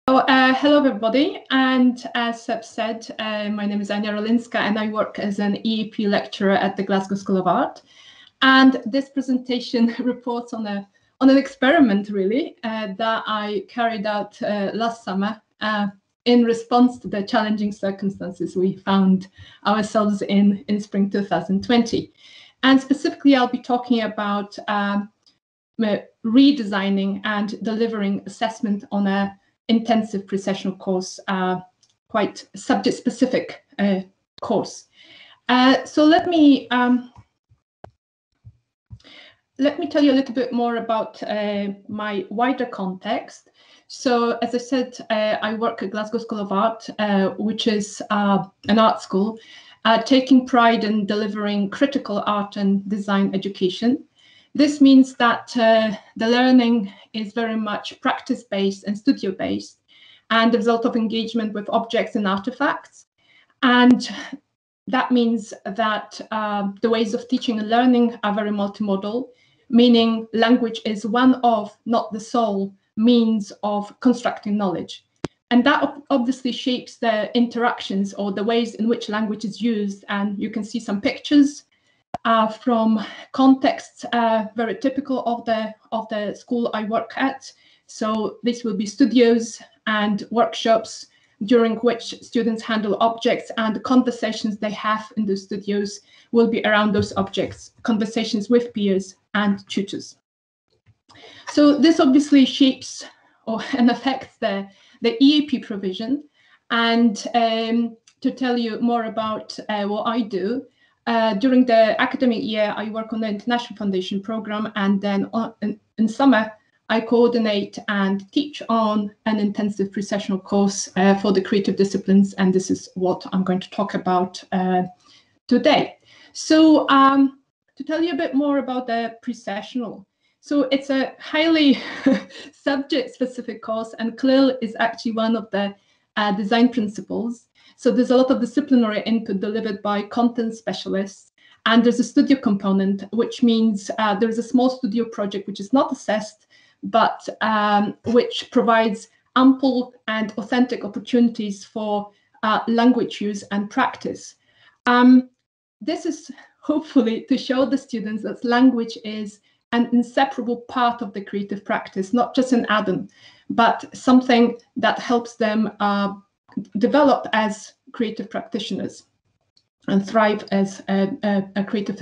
Hello everybody, and as Seb said, my name is Ania Rolinska and I work as an EAP lecturer at the Glasgow School of Art. And this presentation reports on an experiment really that I carried out last summer in response to the challenging circumstances we found ourselves in spring 2020. And specifically, I'll be talking about redesigning and delivering assessment on a intensive pre-sessional course, quite subject-specific course. So let me tell you a little bit more about my wider context. So, as I said, I work at Glasgow School of Art, which is an art school, taking pride in delivering critical art and design education. This means that the learning is very much practice-based and studio-based, and the result of engagement with objects and artifacts. And that means that the ways of teaching and learning are very multimodal, meaning language is one of, not the sole, means of constructing knowledge. And that obviously shapes the interactions or the ways in which language is used. And you can see some pictures from contexts very typical of the school I work at. So this will be studios and workshops during which students handle objects, and the conversations they have in the studios will be around those objects, conversations with peers and tutors. So this obviously shapes and affects the EAP provision. And to tell you more about what I do, during the academic year, I work on the International Foundation program, and then in summer, I coordinate and teach on an intensive pre-sessional course for the creative disciplines, and this is what I'm going to talk about today. So to tell you a bit more about the pre-sessional, so it's a highly subject-specific course, and CLIL is actually one of the design principles. So there's a lot of disciplinary input delivered by content specialists, and there's a studio component, which means there's a small studio project which is not assessed, but which provides ample and authentic opportunities for language use and practice. This is hopefully to show the students that language is an inseparable part of the creative practice, not just an add-on, but something that helps them develop as creative practitioners and thrive as creative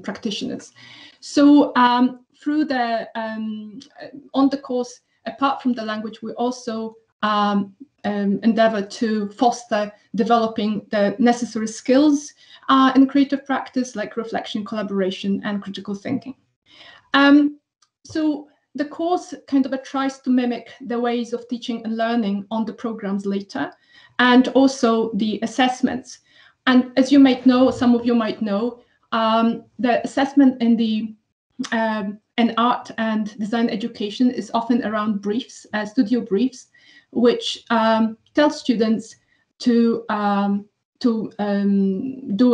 practitioners. So through the on the course, apart from the language, we also endeavor to foster developing the necessary skills in creative practice, like reflection, collaboration, and critical thinking. So the course kind of tries to mimic the ways of teaching and learning on the programs later, and also the assessments. And as you might know, some of you might know, the assessment in the in art and design education is often around briefs, studio briefs, which tell students to do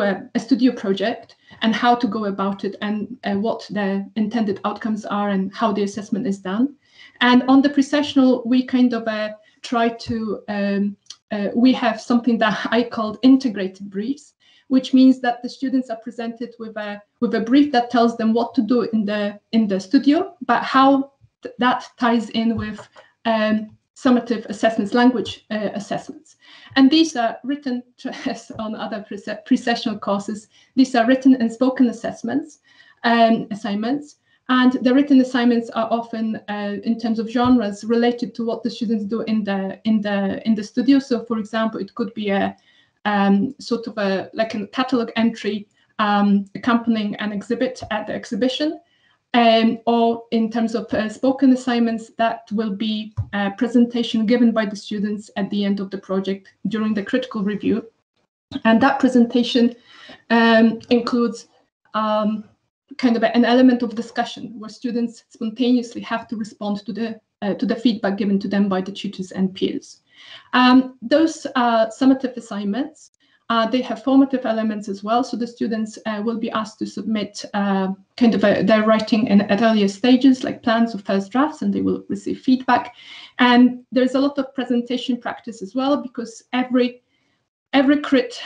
a studio project and how to go about it, and what the intended outcomes are and how the assessment is done. And on the pre-sessional, we kind of try to, we have something that I called integrated briefs, which means that the students are presented with a brief that tells them what to do in the studio, but how that ties in with summative assessments, language assessments. And these are written, as on other pre-sessional courses, these are written and spoken assessments, assignments. And the written assignments are often, in terms of genres, related to what the students do in the studio. So, for example, it could be a sort of like a catalog entry accompanying an exhibit at the exhibition. Or in terms of spoken assignments, that will be a presentation given by the students at the end of the project during the critical review. And that presentation includes kind of an element of discussion where students spontaneously have to respond to the feedback given to them by the tutors and peers. Those summative assignments They have formative elements as well, so the students will be asked to submit kind of their writing at earlier stages, like plans or first drafts, and they will receive feedback. And there's a lot of presentation practice as well, because every crit,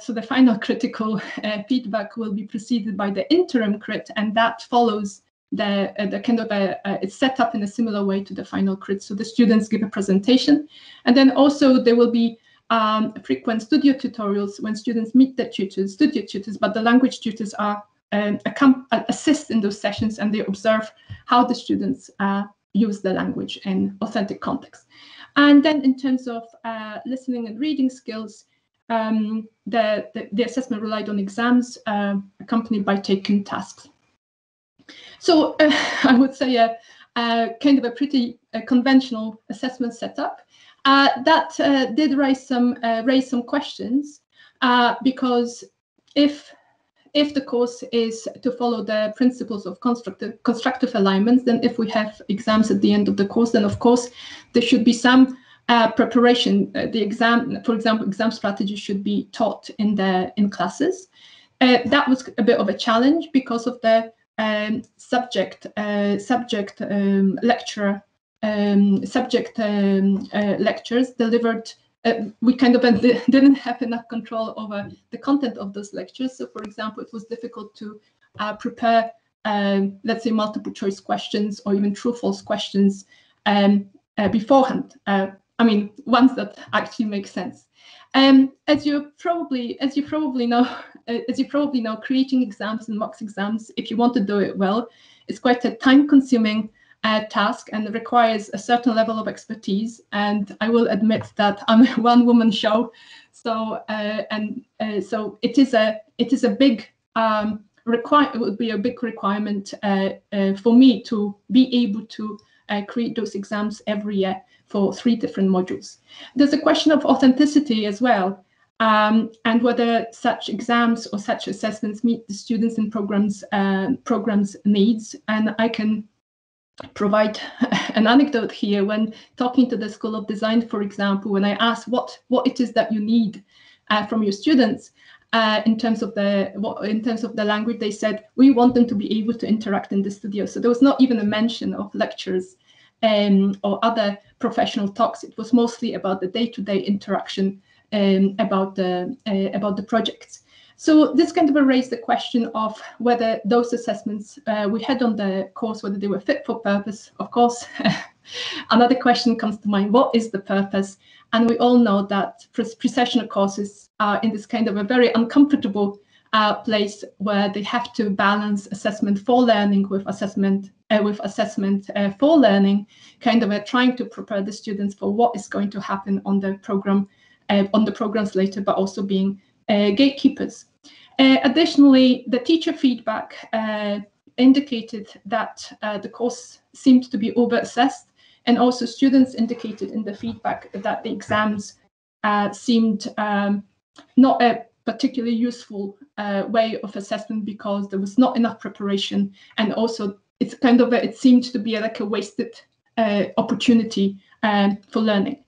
so the final critical feedback will be preceded by the interim crit, and that follows the kind of it's set up in a similar way to the final crit. So the students give a presentation, and then also there will be frequent studio tutorials when students meet their tutors, studio tutors, but the language tutors are assist in those sessions, and they observe how the students use the language in authentic context. And then in terms of listening and reading skills, the assessment relied on exams accompanied by taken tasks. So I would say a kind of a pretty conventional assessment setup. That did raise some questions, because if the course is to follow the principles of constructive alignments, then if we have exams at the end of the course, then of course there should be some preparation. The exam, for example, exam strategy should be taught in classes. That was a bit of a challenge because of the subject lectures delivered. We kind of didn't have enough control over the content of those lectures. So, for example, it was difficult to prepare, let's say, multiple choice questions or even true/false questions beforehand. I mean, ones that actually make sense. As you probably know, creating exams and mock exams, if you want to do it well, is quite a time-consuming task and requires a certain level of expertise. And I will admit that I'm a one-woman show, so so it is a big it would be a big requirement for me to be able to create those exams every year for 3 different modules. There's a question of authenticity as well, and whether such exams or such assessments meet the students and programs needs. And I can provide an anecdote here. When talking to the School of Design, for example, when I asked what it is that you need from your students in terms of the language, they said we want them to be able to interact in the studio. So there was not even a mention of lectures or other professional talks. It was mostly about the day-to-day interaction about the projects. So this kind of raised the question of whether those assessments we had on the course, whether they were fit for purpose. Of course, another question comes to mind: what is the purpose? And we all know that pre-sessional courses are in this kind of a very uncomfortable place where they have to balance assessment for learning with assessment for learning, kind of trying to prepare the students for what is going to happen on the program, on the programs later, but also being gatekeepers. Additionally, the teacher feedback indicated that the course seemed to be over-assessed, and also students indicated in the feedback that the exams seemed not a particularly useful way of assessment because there was not enough preparation, and also it seemed to be like a wasted opportunity for learning.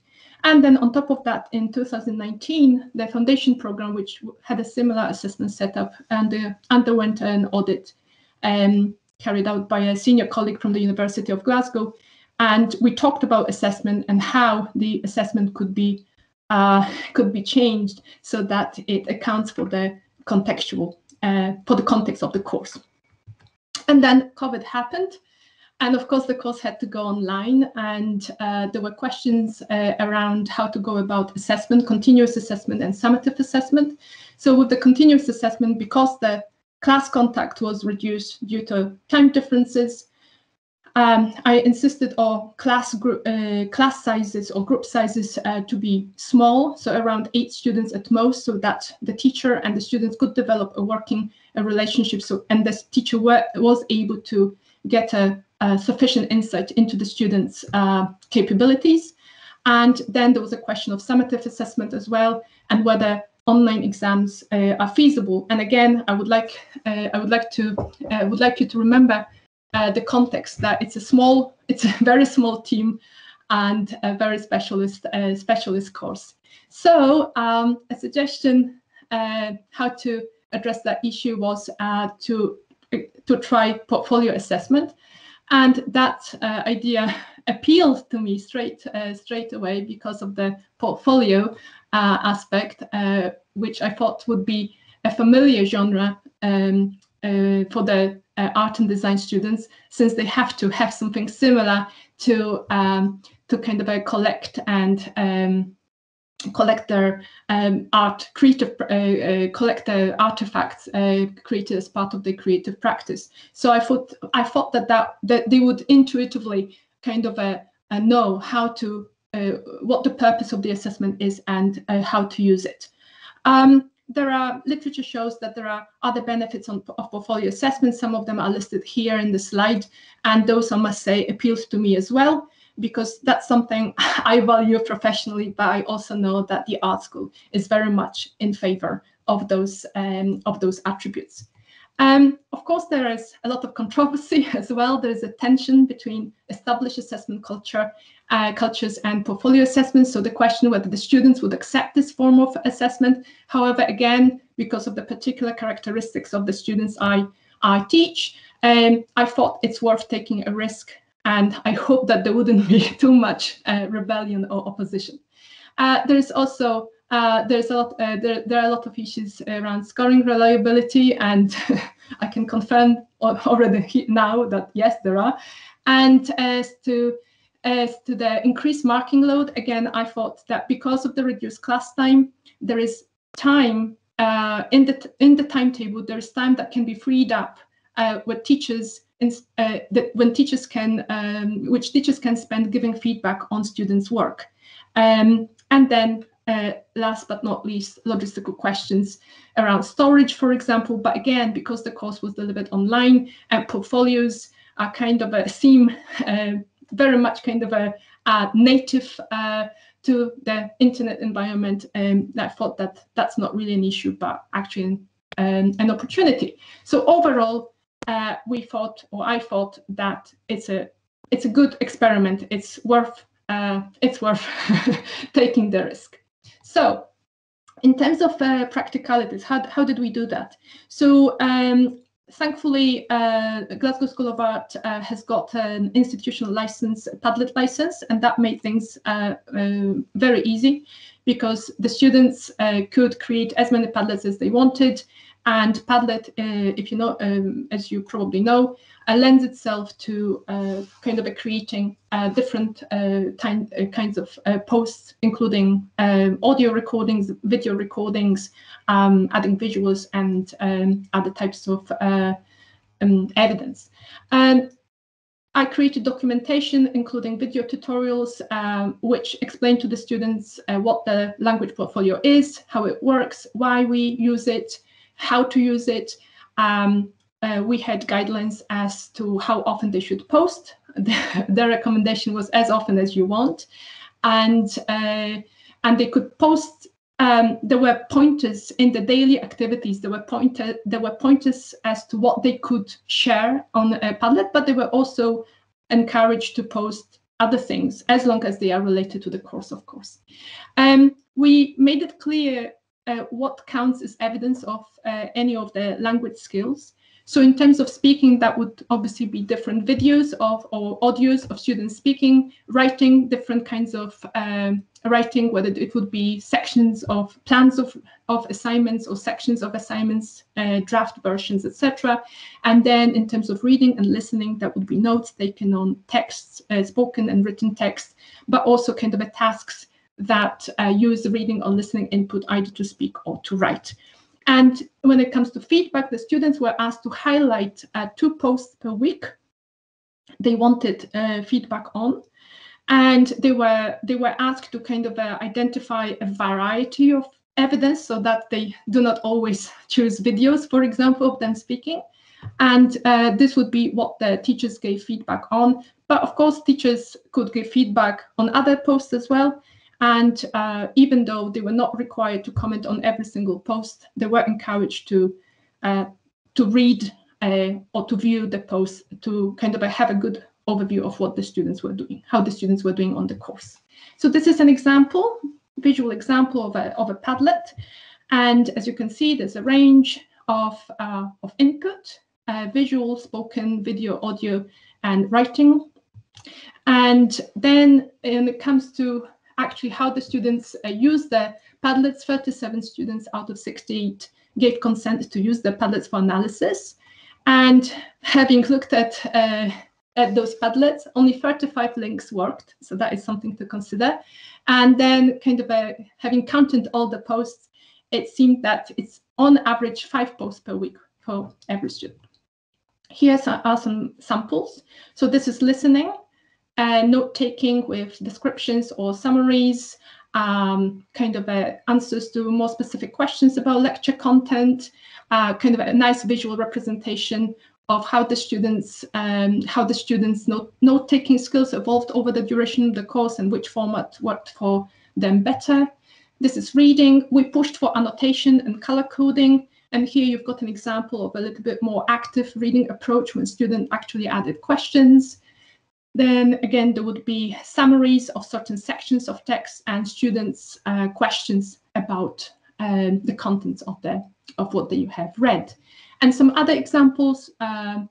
And then on top of that, in 2019, the foundation program, which had a similar assessment setup, and underwent an audit carried out by a senior colleague from the University of Glasgow. And we talked about assessment and how the assessment could be changed so that it accounts for the contextual, for the context of the course. And then COVID happened. And of course, the course had to go online, and there were questions around how to go about assessment, continuous assessment and summative assessment. So with the continuous assessment, because the class contact was reduced due to time differences, I insisted on class sizes or group sizes to be small, so around 8 students at most, so that the teacher and the students could develop a working relationship. And the teacher was able to get a sufficient insight into the students' capabilities. And then there was a question of summative assessment as well, and whether online exams are feasible. And again, I would like you to remember the context that it's a very small team and a very specialist course. So a suggestion how to address that issue was to try portfolio assessment, and that idea appealed to me straight away because of the portfolio aspect, which I thought would be a familiar genre for the art and design students, since they have to have something similar to kind of collect their art, creative, collect the artifacts created as part of their creative practice. So I thought that they would intuitively kind of know how to what the purpose of the assessment is and how to use it. There are literature shows that there are other benefits of portfolio assessment. Some of them are listed here in the slide, and those, I must say, appeals to me as well, because that's something I value professionally, but I also know that the art school is very much in favor of those attributes. Of course, there is a lot of controversy as well. There is a tension between established assessment cultures and portfolio assessment. So the question whether the students would accept this form of assessment. However, again, because of the particular characteristics of the students I teach, I thought it's worth taking a risk, and I hope that there wouldn't be too much rebellion or opposition. There's also there are a lot of issues around scoring reliability, and I can confirm already now that yes, there are. And as to the increased marking load, again, I thought that because of the reduced class time, there is time in the timetable. There is time that can be freed up with teachers. Which teachers can spend giving feedback on students' work, and then last but not least, logistical questions around storage, for example. But again, because the course was delivered online, portfolios are kind of very much kind of a native to the internet environment. I thought that that's not really an issue, but actually an opportunity. So overall, I thought that it's a good experiment. It's worth taking the risk. So, in terms of practicalities, how did we do that? So, thankfully, Glasgow School of Art has got an institutional license, a Padlet license, and that made things very easy, because the students could create as many Padlets as they wanted. And Padlet, if you know, as you probably know, lends itself to kind of creating different kinds of posts, including audio recordings, video recordings, adding visuals, and other types of evidence. And I created documentation, including video tutorials, which explain to the students what the language portfolio is, how it works, why we use it, how to use it. We had guidelines as to how often they should post. Their recommendation was as often as you want, and they could post. There were pointers in the daily activities. There were pointers as to what they could share on Padlet, but they were also encouraged to post other things as long as they are related to the course, of course. We made it clear what counts as evidence of any of the language skills. So in terms of speaking, that would obviously be different videos or audios of students speaking, writing, different kinds of writing, whether it would be sections of plans of assignments or sections of assignments, draft versions, etc. And then in terms of reading and listening, that would be notes taken on texts, spoken and written text, but also kind of tasks that use the reading or listening input either to speak or to write. And when it comes to feedback, the students were asked to highlight 2 posts per week they wanted feedback on, and they were asked to kind of identify a variety of evidence, so that they do not always choose videos, for example, of them speaking. And this would be what the teachers gave feedback on. But of course, teachers could give feedback on other posts as well. And even though they were not required to comment on every single post, they were encouraged to read or to view the post, to kind of have a good overview of what the students were doing, how the students were doing on the course. So this is an example, visual example of a Padlet. And as you can see, there's a range of input, visual, spoken, video, audio, and writing. And then when it comes to actually how the students use the Padlets, 37 students out of 68 gave consent to use the Padlets for analysis. And having looked at those Padlets, only 35 links worked. So that is something to consider. And then kind of having counted all the posts, it seemed that it's on average 5 posts per week for every student. Here are some samples. So this is listening, note-taking with descriptions or summaries, kind of answers to more specific questions about lecture content, kind of a nice visual representation of how the students' note-taking skills evolved over the duration of the course and which format worked for them better. This is reading. We pushed for annotation and color coding. And here you've got an example of a little bit more active reading approach when students actually added questions. Then again, there would be summaries of certain sections of text and students' questions about the contents of what you have read. And some other examples, a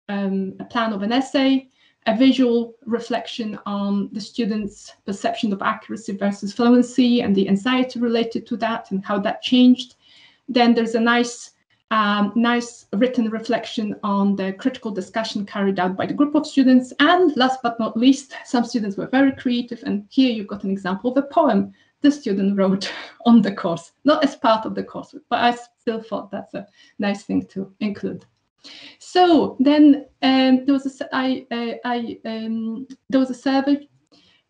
plan of an essay, a visual reflection on the students' perception of accuracy versus fluency and the anxiety related to that and how that changed. Then there's a nice written reflection on the critical discussion carried out by the group of students. And last but not least, some students were very creative. And here you've got an example of a poem the student wrote on the course, not as part of the course, but I still thought that's a nice thing to include. So then there was a survey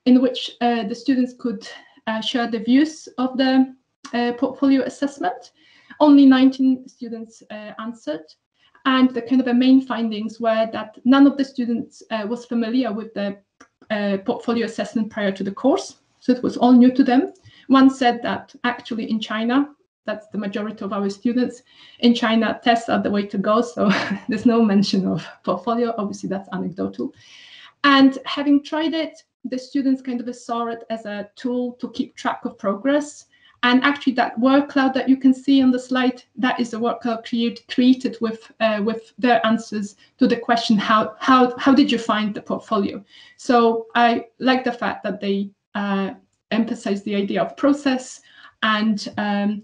in which the students could share the views of the portfolio assessment. Only 19 students answered, and the kind of the main findings were that none of the students was familiar with the portfolio assessment prior to the course, so it was all new to them. One said that actually in China, that's the majority of our students, in China tests are the way to go, so there's no mention of portfolio. Obviously that's anecdotal. And having tried it, the students kind of saw it as a tool to keep track of progress. And actually that word cloud that you can see on the slide, that is a word cloud created with their answers to the question, how did you find the portfolio? So I like the fact that they emphasize the idea of process, and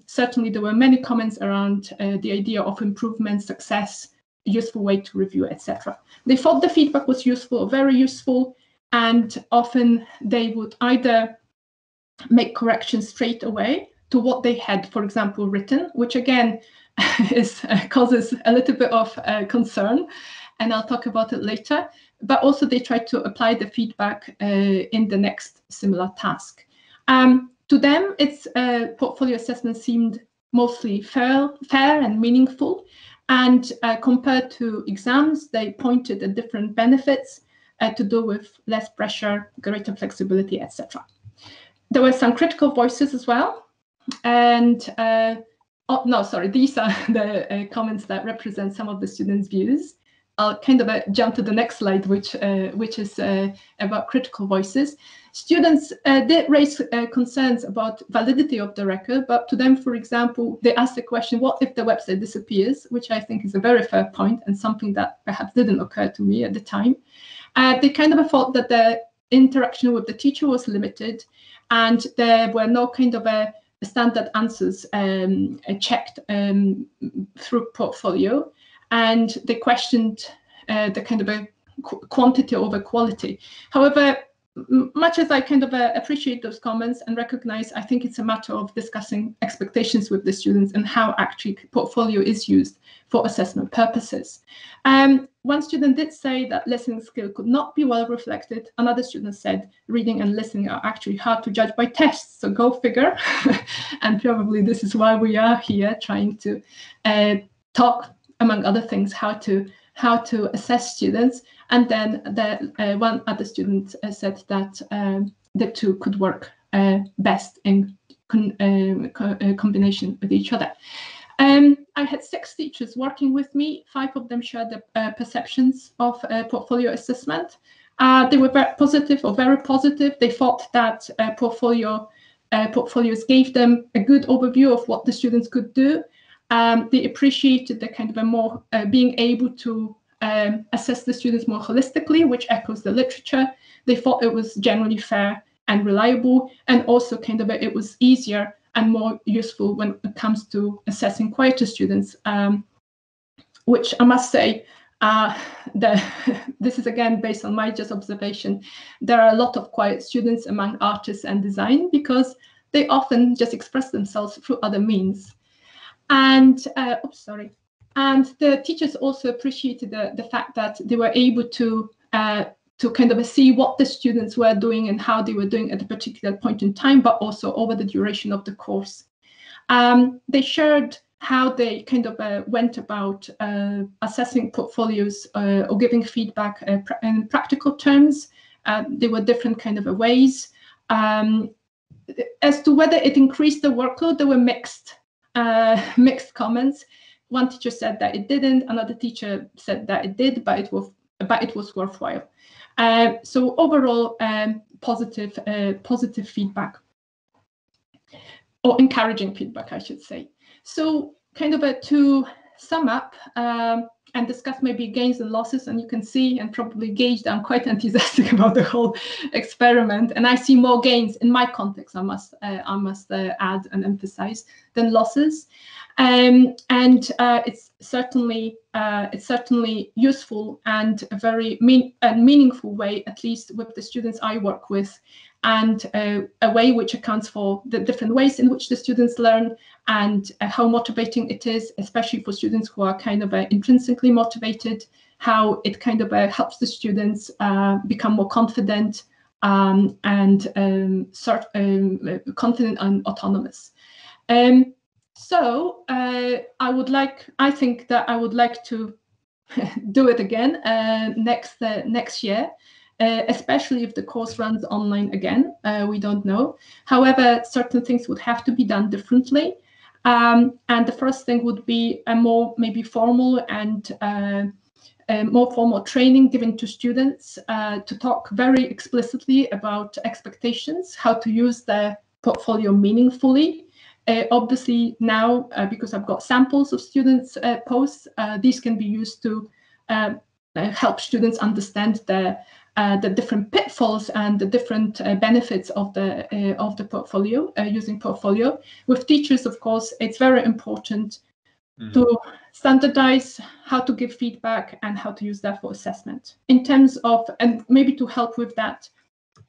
certainly there were many comments around the idea of improvement, success, useful way to review, etc. They thought the feedback was useful or very useful, and often they would either make corrections straight away to what they had, for example, written, which again causes a little bit of concern, and I'll talk about it later. But also they try to apply the feedback in the next similar task. To them, its portfolio assessment seemed mostly fair and meaningful, and compared to exams, they pointed at different benefits to do with less pressure, greater flexibility, etc. There were some critical voices as well, and oh no, sorry, these are the comments that represent some of the students' views. I'll kind of jump to the next slide, which is about critical voices. Students did raise concerns about validity of the record, but to them, for example, they asked the question, what if the website disappears? Which I think is a very fair point and something that perhaps didn't occur to me at the time. They kind of thought that the interaction with the teacher was limited, and there were no kind of standard answers checked through portfolio. And they questioned the kind of a quantity over quality. However, much as I kind of appreciate those comments and recognize, I think it's a matter of discussing expectations with the students and how actually portfolio is used for assessment purposes. One student did say that listening skill could not be well reflected. Another student said reading and listening are actually hard to judge by tests, so go figure. And probably this is why we are here, trying to talk, among other things, how to assess students. And then the one other student said that the two could work best in combination with each other. I had 6 teachers working with me. 5 of them shared the perceptions of portfolio assessment. They were very positive. They thought that portfolio portfolios gave them a good overview of what the students could do. They appreciated the kind of a more being able to assess the students more holistically, which echoes the literature. They thought it was generally fair and reliable, and also kind of it was easier and more useful when it comes to assessing quieter students, which I must say, this is again based on my just observation. There are a lot of quiet students among artists and design because they often just express themselves through other means. And and the teachers also appreciated the fact that they were able to kind of see what the students were doing and how they were doing at a particular point in time, but also over the duration of the course. They shared how they kind of went about assessing portfolios or giving feedback in practical terms. There were different kind of ways. As to whether it increased the workload, there were mixed comments. One teacher said that it didn't. Another teacher said that it did, but it was worthwhile. So overall, positive feedback, or encouraging feedback, I should say. So kind of to sum up and discuss maybe gains and losses, and you can see and probably gauge that I'm quite enthusiastic about the whole experiment, and I see more gains in my context, I must add and emphasize, than losses. It's certainly useful and a very meaningful way, at least with the students I work with, and a way which accounts for the different ways in which the students learn and how motivating it is, especially for students who are kind of intrinsically motivated, how it kind of helps the students become more confident and confident and autonomous. So I think that I would like to do it again next year, especially if the course runs online again. We don't know. However, certain things would have to be done differently. And the first thing would be a more maybe formal and more formal training given to students to talk very explicitly about expectations, how to use their portfolio meaningfully. Obviously now, because I've got samples of students' posts, these can be used to help students understand the different pitfalls and the different benefits of the portfolio, using portfolio. With teachers, of course, it's very important to standardize how to give feedback and how to use that for assessment. In terms of, and maybe to help with that,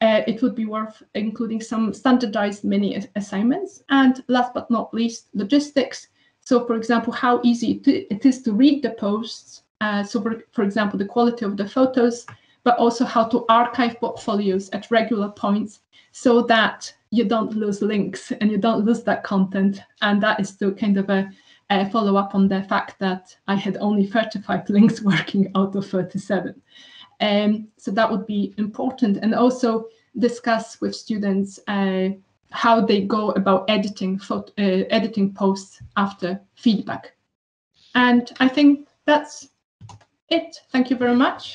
it would be worth including some standardized mini assignments. And last but not least, logistics. So for example, how easy it is to read the posts. So for example, the quality of the photos, but also how to archive portfolios at regular points so that you don't lose links and you don't lose that content. And that is to kind of follow up on the fact that I had only 35 links working out of 37. So that would be important, and also discuss with students how they go about editing posts after feedback. And I think that's it. Thank you very much.